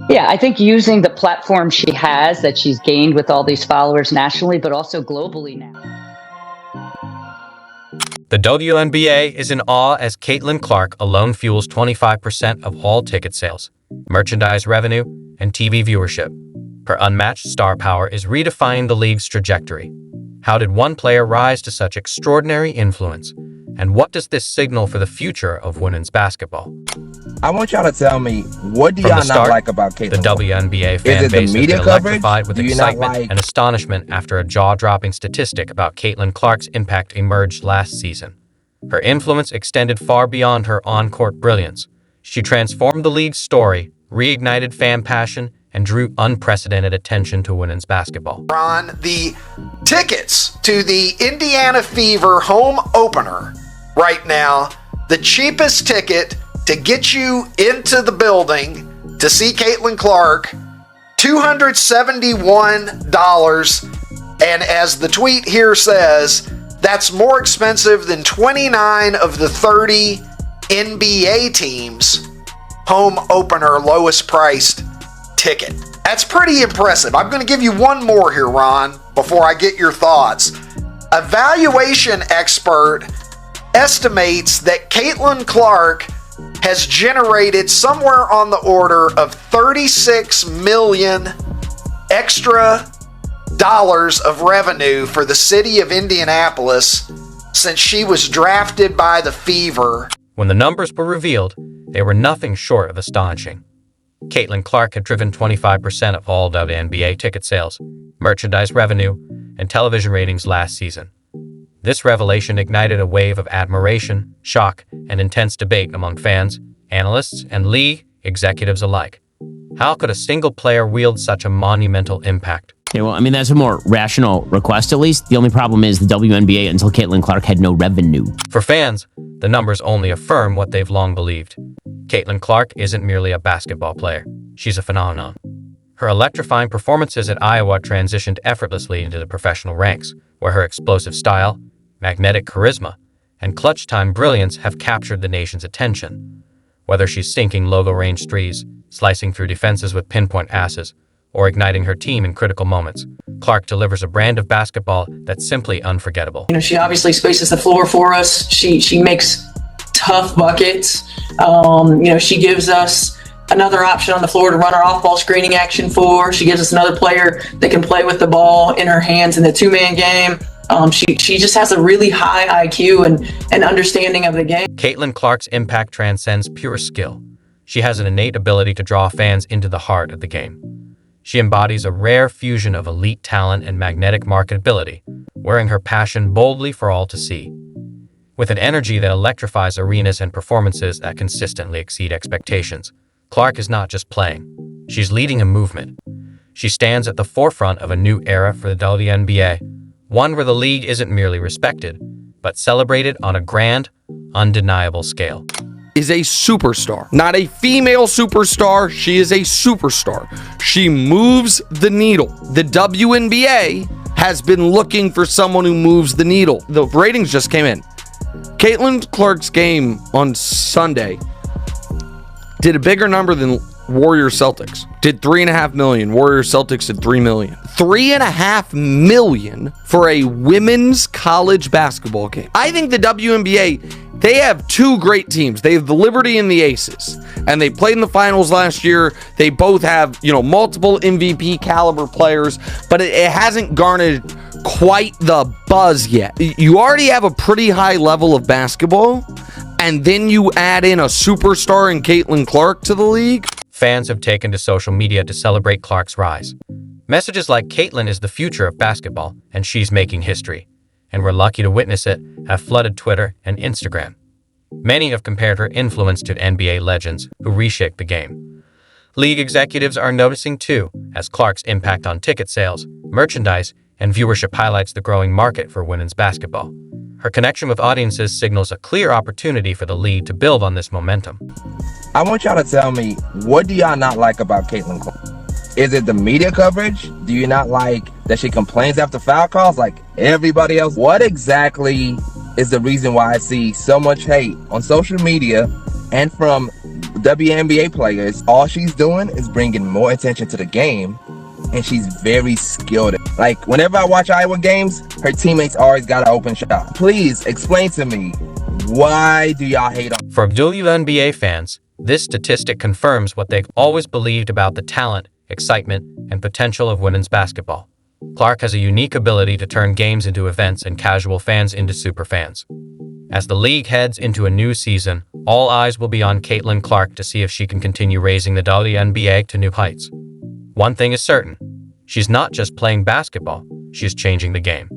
Yeah, I think using the platform she has that she's gained with all these followers nationally, but also globally now. The WNBA is in awe as Caitlin Clark alone fuels 25% of all ticket sales, merchandise revenue, and TV viewership. Her unmatched star power is redefining the league's trajectory. How did one player rise to such extraordinary influence? And what does this signal for the future of women's basketball? I want y'all to tell me, what do From y'all the start, not like about Caitlin? The WNBA fan Is it the base has media been coverage? electrified with Do you not excitement like- and astonishment after a jaw-dropping statistic about Caitlin Clark's impact emerged last season. Her influence extended far beyond her on-court brilliance. She transformed the league's story, reignited fan passion, and drew unprecedented attention to women's basketball. On the tickets to the Indiana Fever home opener right now, the cheapest ticket to get you into the building to see Caitlin Clark, $271. And as the tweet here says, that's more expensive than 29 of the 30 NBA teams' home opener lowest priced ticket. That's pretty impressive. I'm going to give you one more here, Ron, before I get your thoughts. A valuation expert estimates that Caitlin Clark has generated somewhere on the order of 36 million extra dollars of revenue for the city of Indianapolis since she was drafted by the Fever. When the numbers were revealed, they were nothing short of astonishing. Caitlin Clark had driven 25% of all WNBA ticket sales, merchandise revenue, and television ratings last season. This revelation ignited a wave of admiration, shock, and intense debate among fans, analysts, and league executives alike. How could a single player wield such a monumental impact? Yeah, well, I mean, that's a more rational request, at least. The only problem is the WNBA, until Caitlin Clark, had no revenue. For fans, the numbers only affirm what they've long believed. Caitlin Clark isn't merely a basketball player. She's a phenomenon. Her electrifying performances at Iowa transitioned effortlessly into the professional ranks, where her explosive style, magnetic charisma, and clutch-time brilliance have captured the nation's attention. Whether she's sinking logo-range threes, slicing through defenses with pinpoint passes, or igniting her team in critical moments, Clark delivers a brand of basketball that's simply unforgettable. You know, she obviously spaces the floor for us. She makes tough buckets. You know, she gives us another option on the floor to run our off-ball screening action for. She gives us another player that can play with the ball in her hands in the two-man game. She just has a really high IQ and understanding of the game. Caitlin Clark's impact transcends pure skill. She has an innate ability to draw fans into the heart of the game. She embodies a rare fusion of elite talent and magnetic marketability, wearing her passion boldly for all to see. With an energy that electrifies arenas and performances that consistently exceed expectations, Clark is not just playing. She's leading a movement. She stands at the forefront of a new era for the WNBA, one where the league isn't merely respected, but celebrated on a grand, undeniable scale. Is a superstar, not a female superstar. She is a superstar. She moves the needle. The WNBA has been looking for someone who moves the needle. The ratings just came in. Caitlin Clark's game on Sunday did a bigger number than Warriors Celtics. Did 3.5 million. Warriors Celtics did 3 million. 3.5 million for a women's college basketball game. I think the WNBA, they have two great teams. They have the Liberty and the Aces, and they played in the finals last year. They both have, multiple MVP caliber players, but it hasn't garnered quite the buzz yet. You already have a pretty high level of basketball, and then you add in a superstar in Caitlin Clark to the league. Fans have taken to social media to celebrate Clark's rise. Messages like Caitlin is the future of basketball, and she's making history. And we're lucky to witness it, have flooded Twitter and Instagram. Many have compared her influence to NBA legends who reshaped the game. League executives are noticing too, as Clark's impact on ticket sales, merchandise, and viewership highlights the growing market for women's basketball. Her connection with audiences signals a clear opportunity for the league to build on this momentum. I want y'all to tell me, what do y'all not like about Caitlin Clark? Is it the media coverage? Do you not like that she complains after foul calls like everybody else? What exactly is the reason why I see so much hate on social media and from WNBA players, all she's doing is bringing more attention to the game, and she's very skilled. Like, whenever I watch Iowa games, her teammates always got an open shot. Please explain to me, why do y'all hate on? For WNBA fans, this statistic confirms what they've always believed about the talent, excitement, and potential of women's basketball. Clark has a unique ability to turn games into events and casual fans into superfans. As the league heads into a new season, all eyes will be on Caitlin Clark to see if she can continue raising the WNBA to new heights. One thing is certain, she's not just playing basketball, she's changing the game.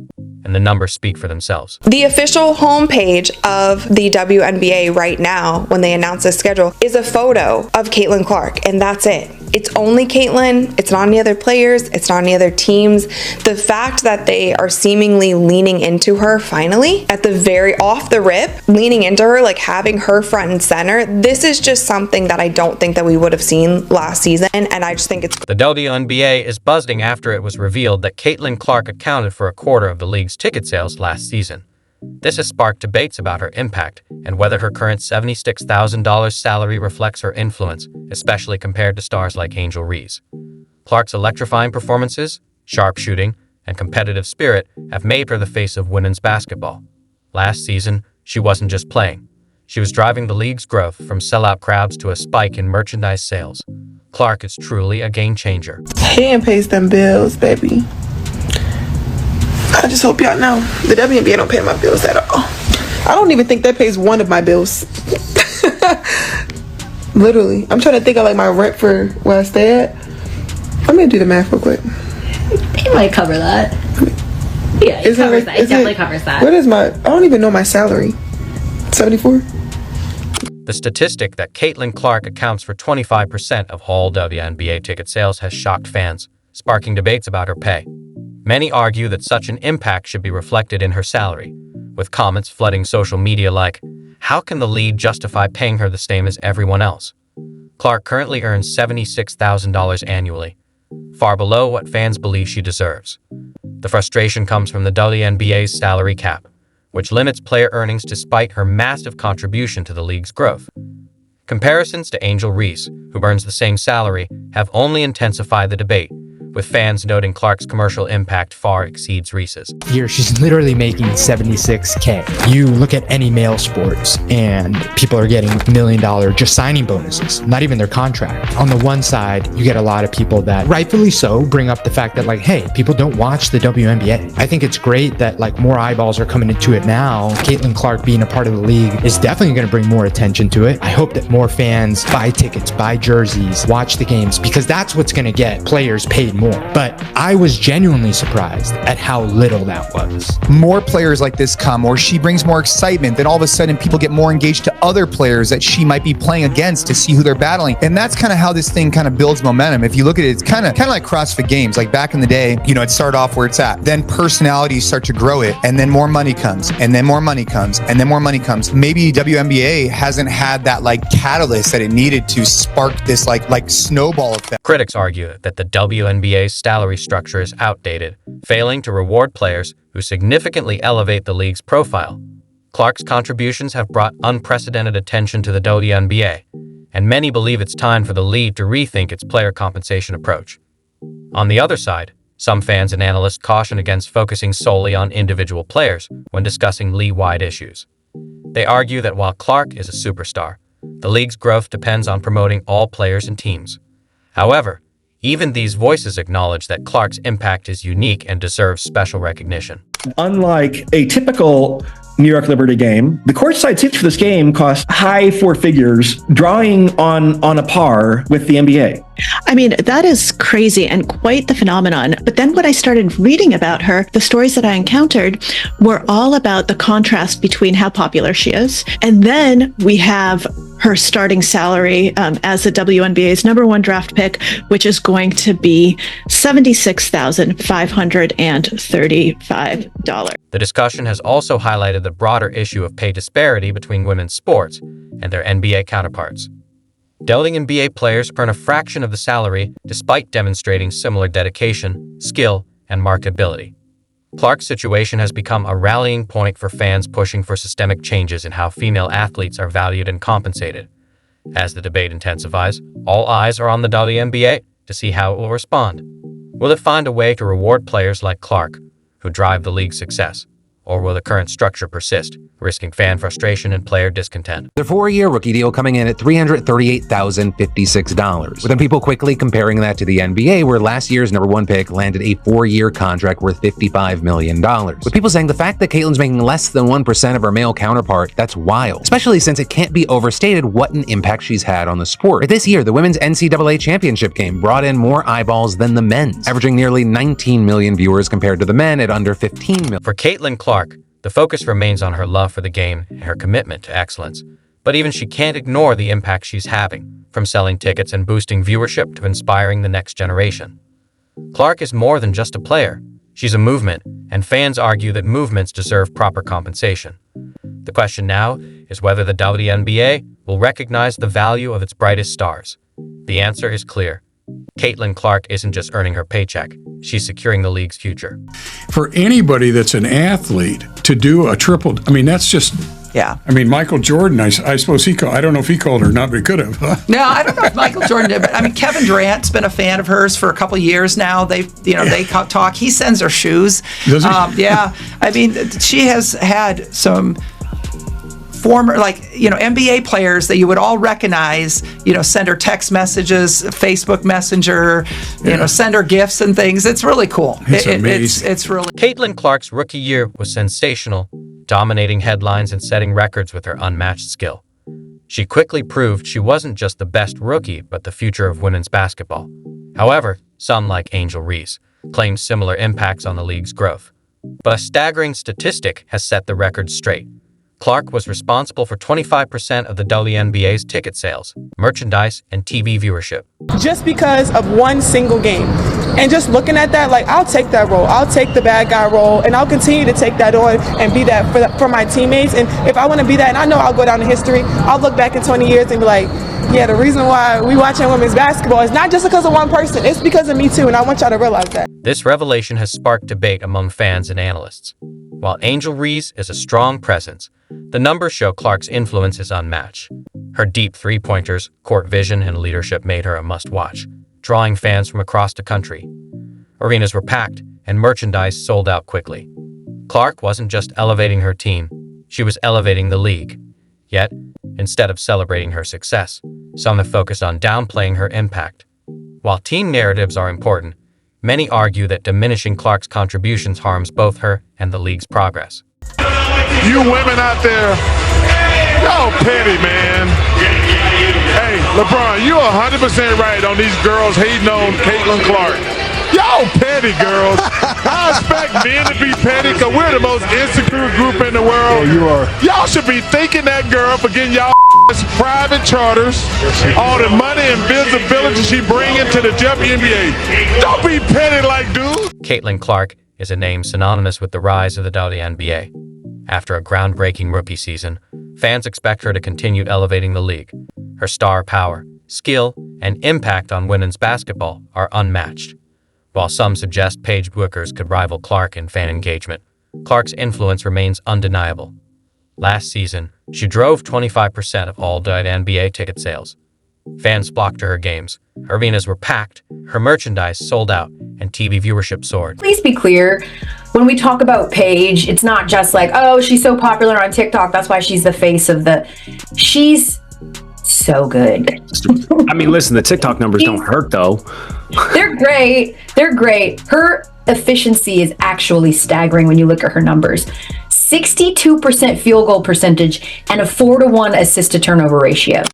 And the numbers speak for themselves. The official homepage of the WNBA right now, when they announce this schedule, is a photo of Caitlin Clark, and that's it. It's only Caitlin. It's not any other players. It's not any other teams. The fact that they are seemingly leaning into her finally, at the very off the rip, leaning into her, like having her front and center, this is just something that I don't think that we would have seen last season, and I just think it's... The WNBA is buzzing after it was revealed that Caitlin Clark accounted for a quarter of the league's ticket sales last season. This has sparked debates about her impact and whether her current $76,000 salary reflects her influence, especially compared to stars like Angel Reese. Clark's electrifying performances, sharp shooting, and competitive spirit have made her the face of women's basketball. Last season, she wasn't just playing. She was driving the league's growth from sellout crowds to a spike in merchandise sales. Clark is truly a game changer. Hand pays them bills, baby. I just hope y'all know the WNBA don't pay my bills at all. I don't even think that pays one of my bills. Literally. I'm trying to think of like my rent for where I stay at. I'm gonna do the math real quick. It might cover that. Yeah, it covers that. It definitely covers that. What is my... I don't even know my salary. 74? The statistic that Caitlin Clark accounts for 25% of all WNBA ticket sales has shocked fans, sparking debates about her pay. Many argue that such an impact should be reflected in her salary, with comments flooding social media like, how can the league justify paying her the same as everyone else? Clark currently earns $76,000 annually, far below what fans believe she deserves. The frustration comes from the WNBA's salary cap, which limits player earnings despite her massive contribution to the league's growth. Comparisons to Angel Reese, who earns the same salary, have only intensified the debate, with fans noting Clark's commercial impact far exceeds Reese's. Here, she's literally making $76K. You look at any male sports, and people are getting $1 million just signing bonuses, not even their contract. On the one side, you get a lot of people that, rightfully so, bring up the fact that, like, hey, people don't watch the WNBA. I think it's great that, like, more eyeballs are coming into it now. Caitlin Clark being a part of the league is definitely going to bring more attention to it. I hope that more fans buy tickets, buy jerseys, watch the games, because that's what's going to get players paid more. But I was genuinely surprised at how little that was. More players like this come, or she brings more excitement, then all of a sudden people get more engaged to other players that she might be playing against to see who they're battling. And that's kind of how this thing kind of builds momentum. If you look at it, it's kind of like CrossFit Games. Like back in the day, you know, it started off where it's at. Then personalities start to grow it, and then more money comes, and then more money comes, and then more money comes. Maybe WNBA hasn't had that like catalyst that it needed to spark this like snowball effect. Critics argue that the WNBA's salary structure is outdated, failing to reward players who significantly elevate the league's profile. Clark's contributions have brought unprecedented attention to the WNBA, and many believe it's time for the league to rethink its player compensation approach. On the other side, some fans and analysts caution against focusing solely on individual players when discussing league-wide issues. They argue that while Clark is a superstar, the league's growth depends on promoting all players and teams. However, even these voices acknowledge that Clark's impact is unique and deserves special recognition. Unlike a typical New York Liberty game, the courtside seats for this game cost high four figures, drawing on a par with the NBA. I mean, that is crazy and quite the phenomenon. But then when I started reading about her, the stories that I encountered were all about the contrast between how popular she is. And then we have her starting salary as the WNBA's #1 draft pick, which is going to be $76,535. The discussion has also highlighted the broader issue of pay disparity between women's sports and their NBA counterparts. WNBA players earn a fraction of the salary despite demonstrating similar dedication, skill, and marketability. Clark's situation has become a rallying point for fans pushing for systemic changes in how female athletes are valued and compensated. As the debate intensifies, all eyes are on the WNBA to see how it will respond. Will it find a way to reward players like Clark, who drive the league's success? Or will the current structure persist, risking fan frustration and player discontent? Their 4-year rookie deal coming in at $338,056, with then people quickly comparing that to the NBA, where last year's #1 pick landed a 4-year contract worth $55 million. With people saying the fact that Caitlin's making less than 1% of her male counterpart, that's wild, especially since it can't be overstated what an impact she's had on the sport. But this year, the women's NCAA championship game brought in more eyeballs than the men's, averaging nearly 19 million viewers compared to the men at under 15 million. For Caitlin Clark, the focus remains on her love for the game and her commitment to excellence. But even she can't ignore the impact she's having, from selling tickets and boosting viewership to inspiring the next generation. Clark is more than just a player. She's a movement, and fans argue that movements deserve proper compensation. The question now is whether the WNBA will recognize the value of its brightest stars. The answer is clear. Caitlin Clark isn't just earning her paycheck, she's securing the league's future. For anybody that's an athlete to do a triple, I mean, that's just, yeah. I mean, Michael Jordan, I suppose he called, I don't know if he called her or not, but he could have. No, I don't know if Michael Jordan did, but I mean, Kevin Durant's been a fan of hers for a couple of years now. They talk. He sends her shoes. Does he? Yeah. I mean, she has had some former, NBA players that you would all recognize, send her text messages, Facebook Messenger, send her gifts and things. It's really cool. It's amazing. It's really. Caitlin Clark's rookie year was sensational, dominating headlines and setting records with her unmatched skill. She quickly proved she wasn't just the best rookie, but the future of women's basketball. However, some, like Angel Reese, claimed similar impacts on the league's growth. But a staggering statistic has set the record straight. Clark was responsible for 25% of the WNBA's ticket sales, merchandise, and TV viewership. Just because of one single game. And just looking at that, I'll take that role. I'll take the bad guy role, and I'll continue to take that on and be that for my teammates. And if I want to be that, and I know I'll go down in history, I'll look back in 20 years and be like, yeah, the reason why we watching women's basketball is not just because of one person. It's because of me too, and I want y'all to realize that. This revelation has sparked debate among fans and analysts. While Angel Reese is a strong presence, the numbers show Clark's influence is unmatched. Her deep three-pointers, court vision, and leadership made her a must-watch, drawing fans from across the country. Arenas were packed, and merchandise sold out quickly. Clark wasn't just elevating her team, she was elevating the league. Yet, instead of celebrating her success, some have focused on downplaying her impact. While team narratives are important, many argue that diminishing Clark's contributions harms both her and the league's progress. You women out there, y'all petty, man. Hey, LeBron, you're 100% right on these girls hating on Caitlin Clark. Y'all petty, girls. I expect men to be petty because we're the most insecure group in the world. Oh, you are. Y'all should be thanking that girl for getting y'all private charters, all the money and visibility she bringing to the WNBA. Don't be petty like dude. Caitlin Clark is a name synonymous with the rise of the WNBA. After a groundbreaking rookie season, fans expect her to continue elevating the league. Her star power, skill, and impact on women's basketball are unmatched. While some suggest Paige Bueckers could rival Clark in fan engagement, Clark's influence remains undeniable. Last season, she drove 25% of all WNBA ticket sales. Fans flocked to her games, arenas were packed, her merchandise sold out, and TV viewership soared. Please be clear, when we talk about Paige, it's not just like, oh, she's so popular on TikTok, that's why she's the face of the... She's so good. I mean, listen, the TikTok numbers don't hurt, though. They're great. They're great. Her efficiency is actually staggering when you look at her numbers. 62% field goal percentage and a 4-to-1 assist to turnover ratio.